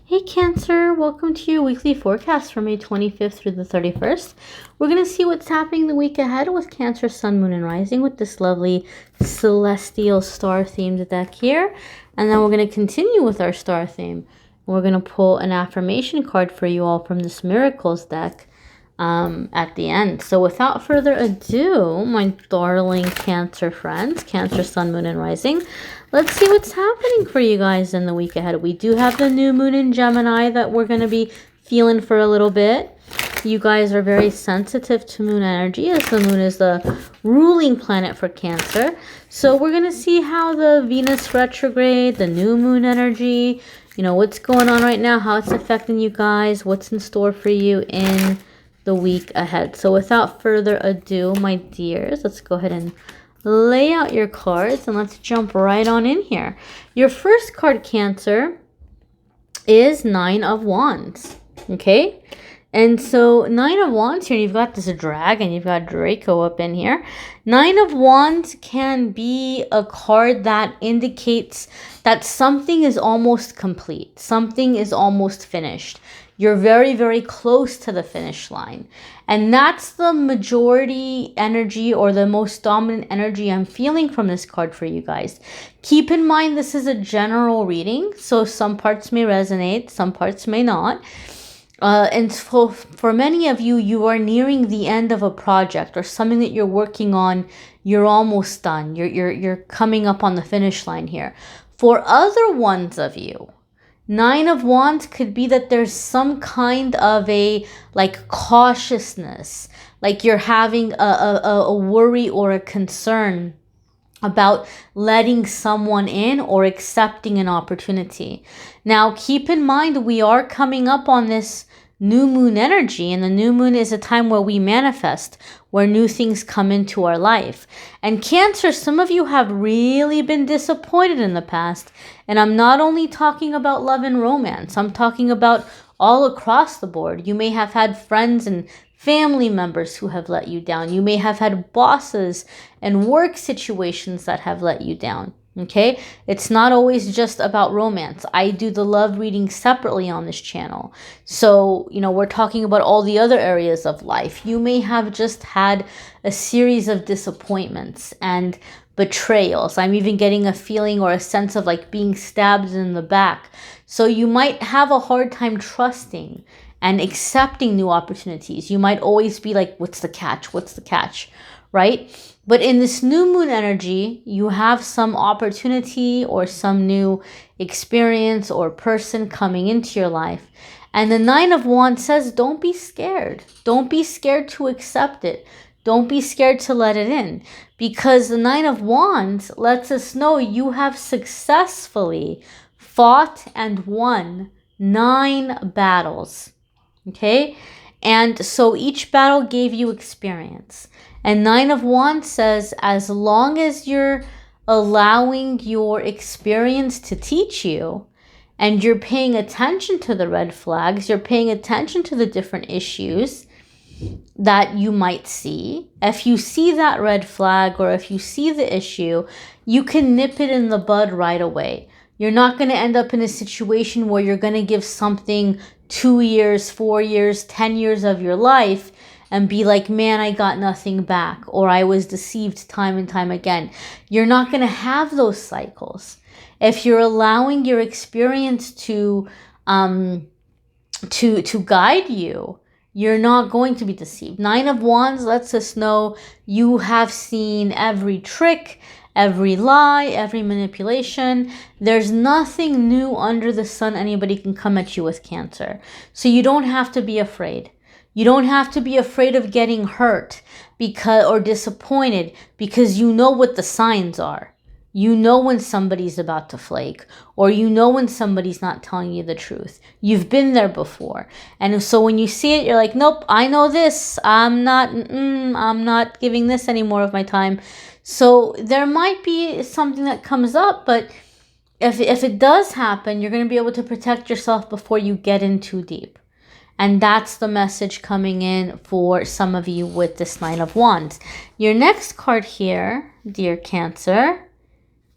Hey Cancer, welcome to your weekly forecast for May 25th through the 31st. We're going to see what's happening the week ahead with Cancer, Sun, Moon, and Rising with this lovely celestial star themed deck here. And then we're going to continue with our star theme. We're going to pull an affirmation card for you all from this Miracles deck at the end. So without further ado, my darling Cancer friends, Cancer, Sun, Moon, and Rising, let's see what's happening for you guys in the week ahead. We do have the new moon in Gemini that we're going to be feeling for a little bit. You guys are very sensitive to moon energy, as the moon is the ruling planet for Cancer. So we're going to see how the Venus retrograde, the new moon energy, what's going on right now, how it's affecting you guys, what's in store for you in the week ahead. So without further ado, my dears, let's go ahead and lay out your cards and let's jump right on in here. Your first card, Cancer, is Nine of Wands. Okay, and so Nine of Wands here, you've got this dragon, you've got Draco up in here. Nine of Wands can be a card that indicates that something is almost complete, something is almost finished. You're very, very close to the finish line. And that's the majority energy, or the most dominant energy I'm feeling from this card for you guys. Keep in mind, this is a general reading, so some parts may resonate, some parts may not. And for many of you, you are nearing the end of a project or something that you're working on. You're almost done. You're coming up on the finish line here. For other ones of you, Nine of Wands could be that there's some kind of a cautiousness, like you're having a worry or a concern about letting someone in or accepting an opportunity. Now, keep in mind, we are coming up on this new moon energy, and the new moon is a time where we manifest, where new things come into our life. And Cancer, some of you have really been disappointed in the past, and I'm not only talking about love and romance, I'm talking about all across the board. You may have had friends and family members who have let you down. You may have had bosses and work situations that have let you down. Okay, it's not always just about romance. I do the love reading separately on this channel. So, we're talking about all the other areas of life. You may have just had a series of disappointments and betrayals. I'm even getting a feeling or a sense of being stabbed in the back. So you might have a hard time trusting and accepting new opportunities. You might always be like, what's the catch? What's the catch? Right? But in this new moon energy, you have some opportunity or some new experience or person coming into your life. And the Nine of Wands says, don't be scared. Don't be scared to accept it. Don't be scared to let it in. Because the Nine of Wands lets us know you have successfully fought and won 9 battles. Okay? And so each battle gave you experience. And Nine of Wands says, as long as you're allowing your experience to teach you, and you're paying attention to the red flags, you're paying attention to the different issues that you might see. If you see that red flag, or if you see the issue, you can nip it in the bud right away. You're not going to end up in a situation where you're going to give something 2 years, 4 years, 10 years of your life and be like, man, I got nothing back, or I was deceived time and time again. You're not going to have those cycles. If you're allowing your experience to guide you, you're not going to be deceived. Nine of Wands lets us know you have seen every trick, every lie, every manipulation. There's nothing new under the sun anybody can come at you with, Cancer. So you don't have to be afraid. You don't have to be afraid of getting hurt or disappointed, because you know what the signs are. You know when somebody's about to flake, or you know when somebody's not telling you the truth. You've been there before. And so when you see it, you're like, nope, I know this. I'm not giving this any more of my time. So there might be something that comes up, but if it does happen, you're going to be able to protect yourself before you get in too deep. And that's the message coming in for some of you with this Nine of Wands. Your next card here, dear Cancer,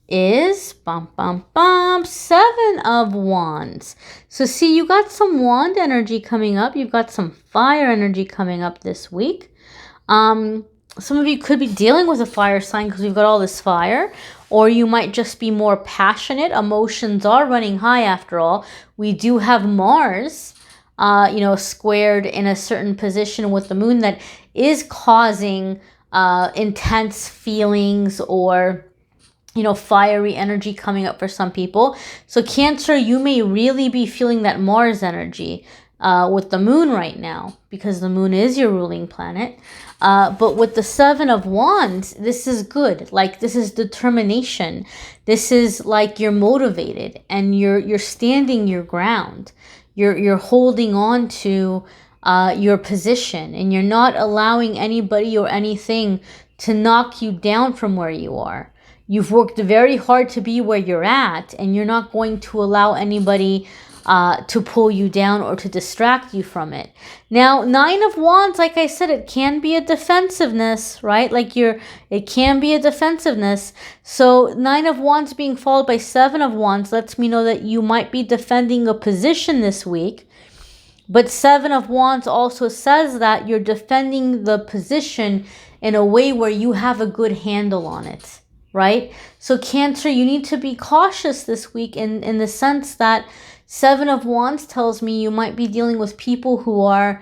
is bum bum bum 7 of Wands. So see, you got some wand energy coming up. You've got some fire energy coming up this week. Some of you could be dealing with a fire sign because we've got all this fire, or you might just be more passionate. Emotions are running high after all. We do have Mars, squared in a certain position with the moon that is causing intense feelings or fiery energy coming up for some people. So Cancer, you may really be feeling that Mars energy with the moon right now, because the moon is your ruling planet. But with the 7 of Wands, this is good. Like, this is determination. This is like you're motivated and you're standing your ground. You're holding on to your position, and you're not allowing anybody or anything to knock you down from where you are. You've worked very hard to be where you're at, and you're not going to allow anybody to pull you down or to distract you from it. Now, 9 of Wands, like I said, it can be a defensiveness, right? It can be a defensiveness. So 9 of Wands being followed by 7 of Wands lets me know that you might be defending a position this week. But 7 of Wands also says that you're defending the position in a way where you have a good handle on it, right? So Cancer, you need to be cautious this week in the sense that 7 of Wands tells me you might be dealing with people who are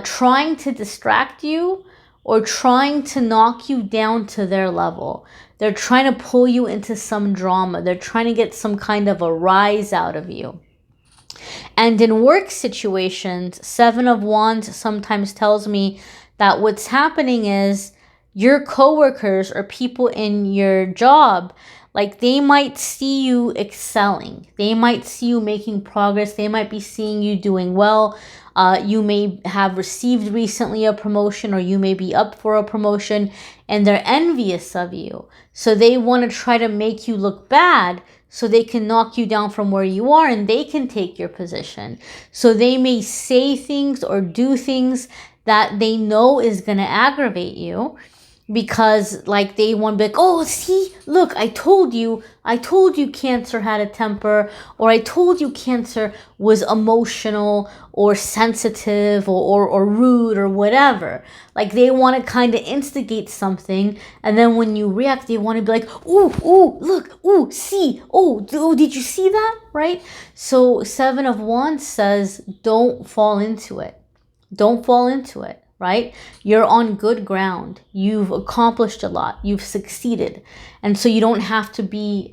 trying to distract you or trying to knock you down to their level. They're trying to pull you into some drama. They're trying to get some kind of a rise out of you. And in work situations, 7 of Wands sometimes tells me that what's happening is your coworkers or people in your job, like, they might see you excelling. They might see you making progress. They might be seeing you doing well. You may have received recently a promotion, or you may be up for a promotion, and they're envious of you. So they want to try to make you look bad so they can knock you down from where you are and they can take your position. So they may say things or do things that they know is going to aggravate you, because like they want to be like, oh, see, look, I told you Cancer had a temper, or I told you Cancer was emotional or sensitive or rude or whatever. Like, they want to kind of instigate something, and then when you react, they want to be like, ooh, look, ooh, see, oh, did you see that, right? So 7 of Wands says, don't fall into it. Don't fall into it. Right? You're on good ground. You've accomplished a lot. You've succeeded. And so you don't have to be,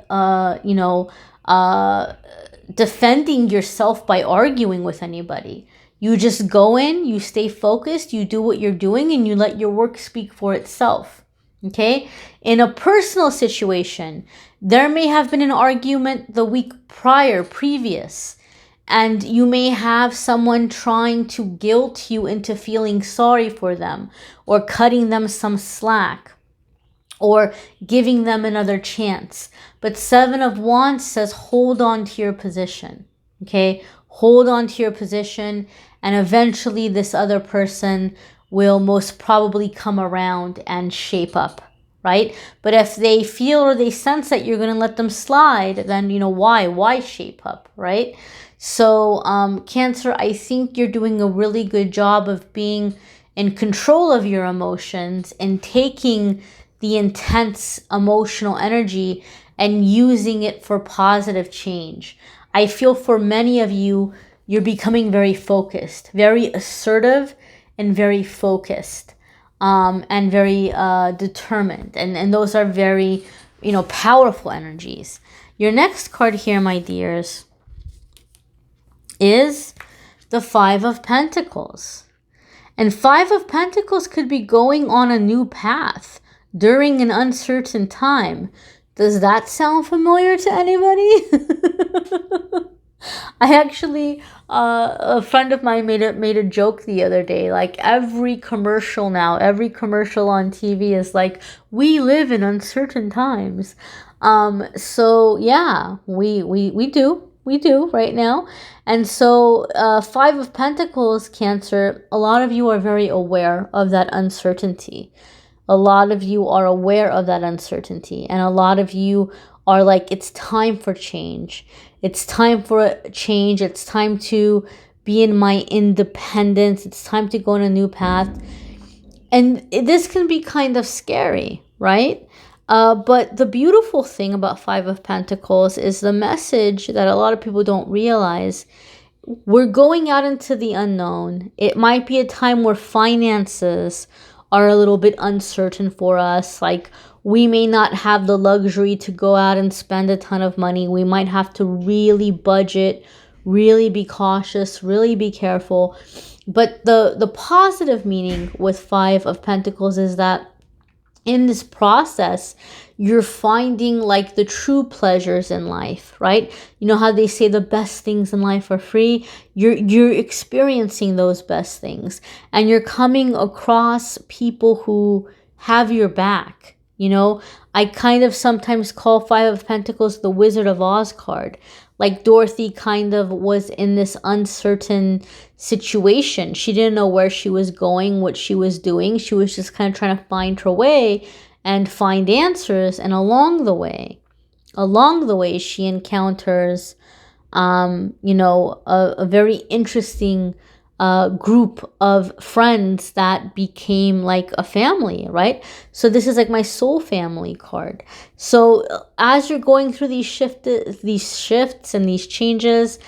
defending yourself by arguing with anybody. You just go in, you stay focused, you do what you're doing, and you let your work speak for itself. Okay? In a personal situation, there may have been an argument the week previous, and you may have someone trying to guilt you into feeling sorry for them, or cutting them some slack, or giving them another chance. But 7 of Wands says, hold on to your position. Okay? Hold on to your position, and eventually this other person will most probably come around and shape up. Right? But if they feel or they sense that you're going to let them slide, then, why shape up, right? So, Cancer, I think you're doing a really good job of being in control of your emotions and taking the intense emotional energy and using it for positive change. I feel for many of you, you're becoming very focused, very assertive, and very focused, and very determined. And those are very, powerful energies. Your next card here, my dears, is the 5 of Pentacles. And 5 of Pentacles could be going on a new path during an uncertain time. Does that sound familiar to anybody? I actually, a friend of mine made a joke the other day. Like, every commercial on TV is like, we live in uncertain times. So yeah, we do right now. And so 5 of Pentacles, Cancer, a lot of you are very aware of that uncertainty. A lot of you are aware of that uncertainty, and a lot of you are like, it's time for change. It's time for a change. It's time to be in my independence. It's time to go on a new path. And this can be kind of scary, right? But the beautiful thing about Five of Pentacles is the message that a lot of people don't realize. We're going out into the unknown. It might be a time where finances are a little bit uncertain for us. Like, we may not have the luxury to go out and spend a ton of money. We might have to really budget, really be cautious, really be careful. But the positive meaning with Five of Pentacles is that in this process, you're finding like the true pleasures in life, right? You know how they say the best things in life are free? You're experiencing those best things, and you're coming across people who have your back. You know, I kind of sometimes call Five of Pentacles the Wizard of Oz card. Like, Dorothy kind of was in this uncertain situation. She didn't know where she was going, what she was doing. She was just kind of trying to find her way and find answers. And along the way, she encounters, you know, a very interesting group of friends that became like a family, right? So this is like my soul family card. So as you're going through these shifts and these changes,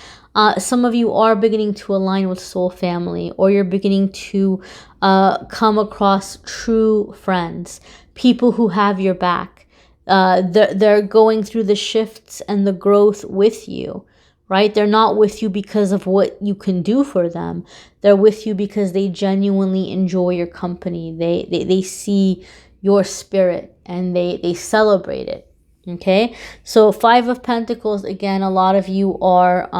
some of you are beginning to align with soul family, or you're beginning to come across true friends, people who have your back. They're going through the shifts and the growth with you. Right? They're not with you because of what you can do for them. They're with you because they genuinely enjoy your company. They see your spirit and they celebrate it. Okay? So Five of Pentacles, again, a lot of you are,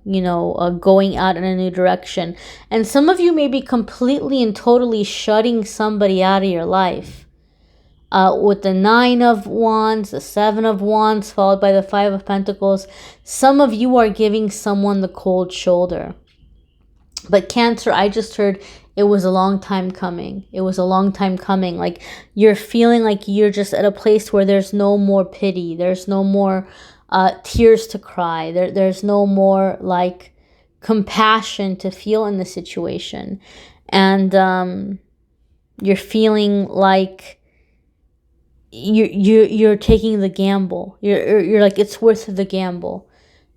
going out in a new direction. And some of you may be completely and totally shutting somebody out of your life. With the Nine of Wands, the Seven of Wands, followed by the Five of Pentacles, some of you are giving someone the cold shoulder. But Cancer, I just heard it was a long time coming. It was a long time coming. Like, you're feeling like you're just at a place where there's no more pity. There's no more tears to cry. There's no more, like, compassion to feel in the situation. And you're feeling like you're taking the gamble. You're like, it's worth the gamble.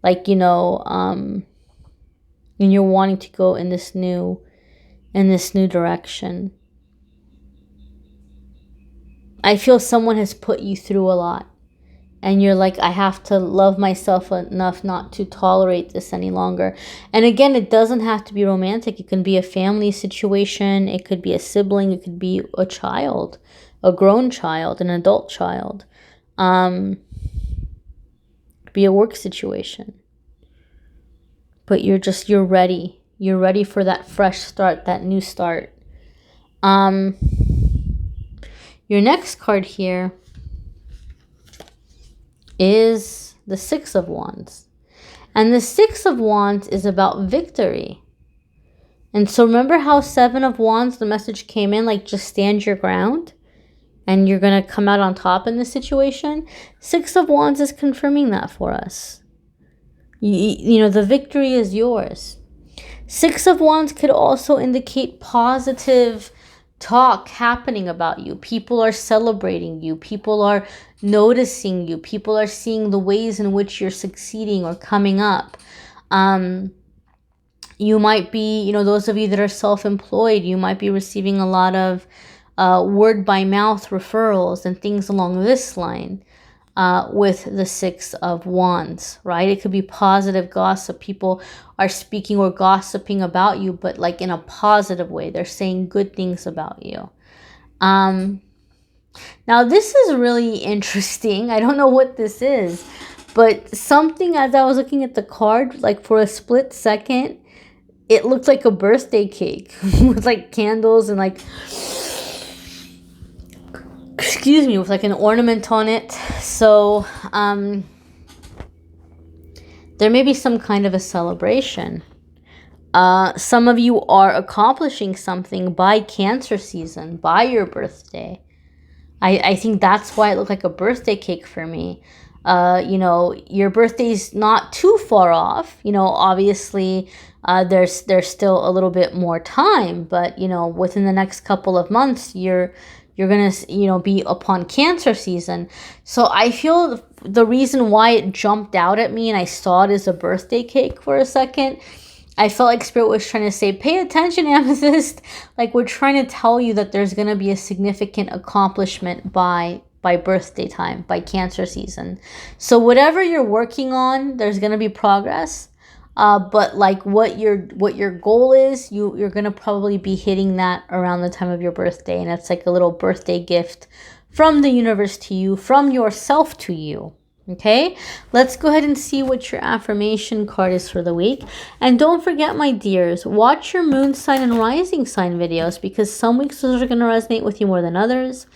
Like, you know, and you're wanting to go in this new direction. I feel someone has put you through a lot, and you're like, I have to love myself enough not to tolerate this any longer. And again, it doesn't have to be romantic. It can be a family situation. It could be a sibling. It could be a child, a grown child, an adult child. It could be a work situation. But you're ready. You're ready for that fresh start, that new start. Your next card here is the Six of Wands. And the Six of Wands is about victory. And so remember how Seven of Wands, the message came in like, just stand your ground and you're going to come out on top in this situation? Six of Wands is confirming that for us. You know, the victory is yours. Six of Wands could also indicate positive talk happening about you. People are celebrating you. People are noticing you. People are seeing the ways in which you're succeeding or coming up. You might be, you know, those of you that are self-employed, you might be receiving a lot of word by mouth referrals and things along this line with the Six of Wands, right? It could be positive gossip. People are speaking or gossiping about you, but like in a positive way. They're saying good things about you. Now, this is really interesting. I don't know what this is, but something, as I was looking at the card, like for a split second, it looked like a birthday cake with like candles and like, excuse me, with like an ornament on it. So there may be some kind of a celebration. Some of you are accomplishing something by Cancer season, by your birthday. I think that's why it looked like a birthday cake for me. You know, your birthday's not too far off. You know, obviously, there's still a little bit more time, but you know, within the next couple of months, you're gonna, you know, be upon Cancer season. So I feel the reason why it jumped out at me and I saw it as a birthday cake for a second, I felt like Spirit was trying to say, pay attention, Amethyst. Like, we're trying to tell you that there's going to be a significant accomplishment by birthday time, by Cancer season. So whatever you're working on, there's going to be progress. But like what your goal is, you're going to probably be hitting that around the time of your birthday. And it's like a little birthday gift from the universe to you, from yourself to you. Okay, let's go ahead and see what your affirmation card is for the week. And don't forget, my dears, watch your moon sign and rising sign videos, because some weeks those are going to resonate with you more than others.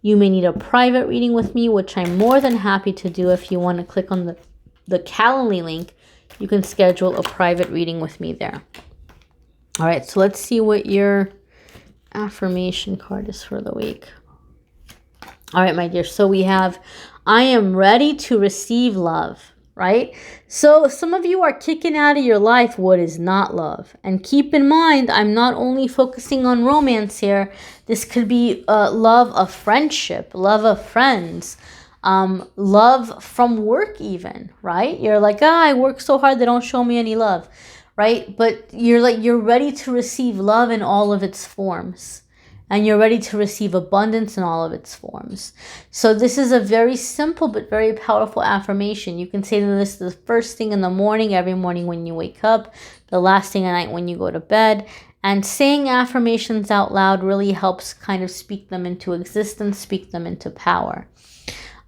You may need a private reading with me, which I'm more than happy to do. If you want to click on the Calendly link, you can schedule a private reading with me there. All right, so let's see what your affirmation card is for the week. All right, my dear. So we have, I am ready to receive love, right? So some of you are kicking out of your life what is not love. And keep in mind, I'm not only focusing on romance here. This could be love of friendship, love of friends, love from work even, right? You're like, I work so hard, they don't show me any love, right? But you're ready to receive love in all of its forms. And you're ready to receive abundance in all of its forms. So this is a very simple but very powerful affirmation. You can say this the first thing in the morning, every morning when you wake up, the last thing at night when you go to bed. And saying affirmations out loud really helps kind of speak them into existence, speak them into power.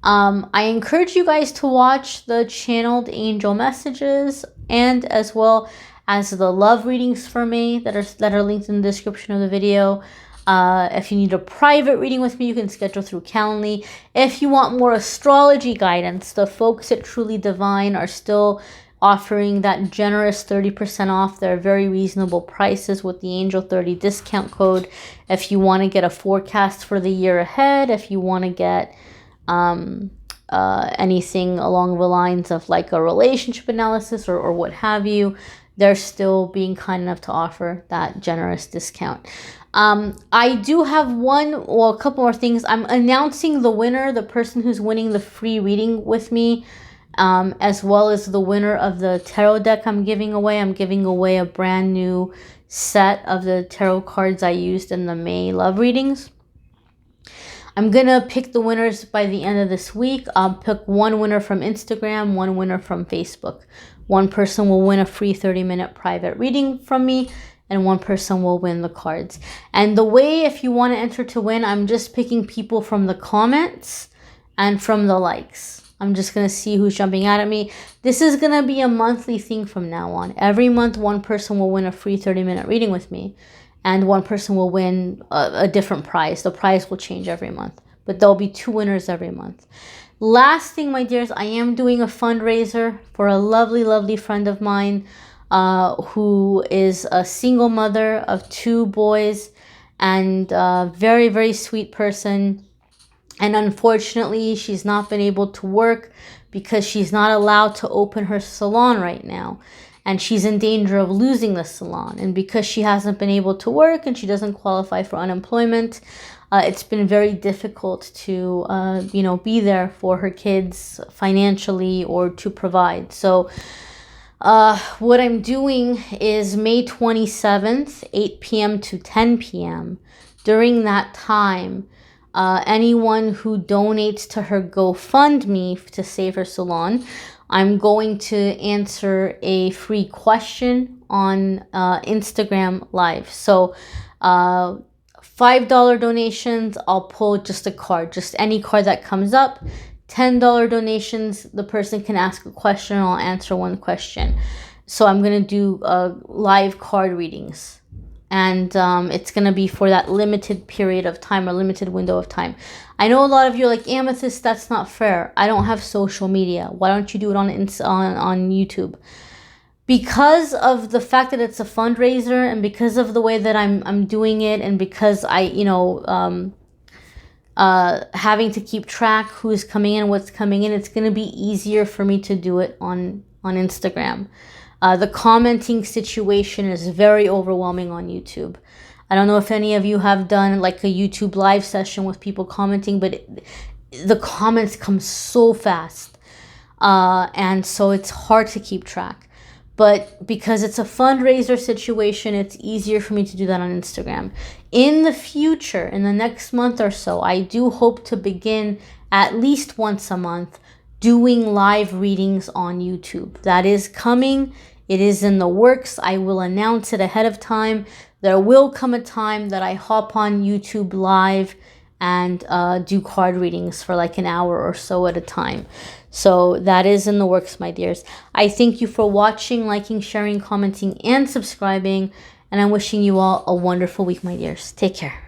I encourage you guys to watch the channeled angel messages, and as well as the love readings for me that are linked in the description of the video. If you need a private reading with me, you can schedule through Calendly. If you want more astrology guidance, the folks at Truly Divine are still offering that generous 30% off. They're very reasonable prices with the Angel 30 discount code. If you want to get a forecast for the year ahead, if you want to get anything along the lines of like a relationship analysis or what have you, they're still being kind enough to offer that generous discount. I do have a couple more things. I'm announcing the winner, the person who's winning the free reading with me, as well as the winner of the tarot deck I'm giving away. I'm giving away a brand new set of the tarot cards I used in the May love readings. I'm going to pick the winners by the end of this week. I'll pick one winner from Instagram, one winner from Facebook. One person will win a free 30-minute private reading from me, and one person will win the cards. And the way, if you want to enter to win, I'm just picking people from the comments and from the likes. I'm just going to see who's jumping out at me. This is going to be a monthly thing from now on. Every month, one person will win a free 30-minute reading with me, and one person will win a different prize. The prize will change every month, but there'll be 2 winners every month. Last thing, my dears, I am doing a fundraiser for a lovely, lovely friend of mine who is a single mother of 2 boys and a very, very sweet person. And unfortunately, she's not been able to work because she's not allowed to open her salon right now. And she's in danger of losing the salon. And because she hasn't been able to work and she doesn't qualify for unemployment, it's been very difficult to, be there for her kids financially or to provide. So what I'm doing is May 27th, 8 p.m. to 10 p.m. During that time, anyone who donates to her GoFundMe to save her salon, I'm going to answer a free question on Instagram Live. So $5 donations, I'll pull just a card, just any card that comes up. $10 donations, the person can ask a question and I'll answer one question. So I'm going to do live card readings. And it's going to be for that limited period of time or limited window of time. I know a lot of you are like, Amethyst, that's not fair. I don't have social media. Why don't you do it on YouTube? Because of the fact that it's a fundraiser and because of the way that I'm doing it, and because having to keep track who's coming in, what's coming in. It's going to be easier for me to do it on Instagram. The commenting situation is very overwhelming on YouTube. I don't know if any of you have done like a YouTube live session with people commenting, but the comments come so fast. And so it's hard to keep track. But because it's a fundraiser situation, it's easier for me to do that on Instagram. In the future, in the next month or so, I do hope to begin at least once a month doing live readings on YouTube. That is coming. It is in the works. I will announce it ahead of time. There will come a time that I hop on YouTube live and do card readings for like an hour or so at a time. So that is in the works, my dears. I thank you for watching, liking, sharing, commenting, and subscribing. And I'm wishing you all a wonderful week, my dears. Take care.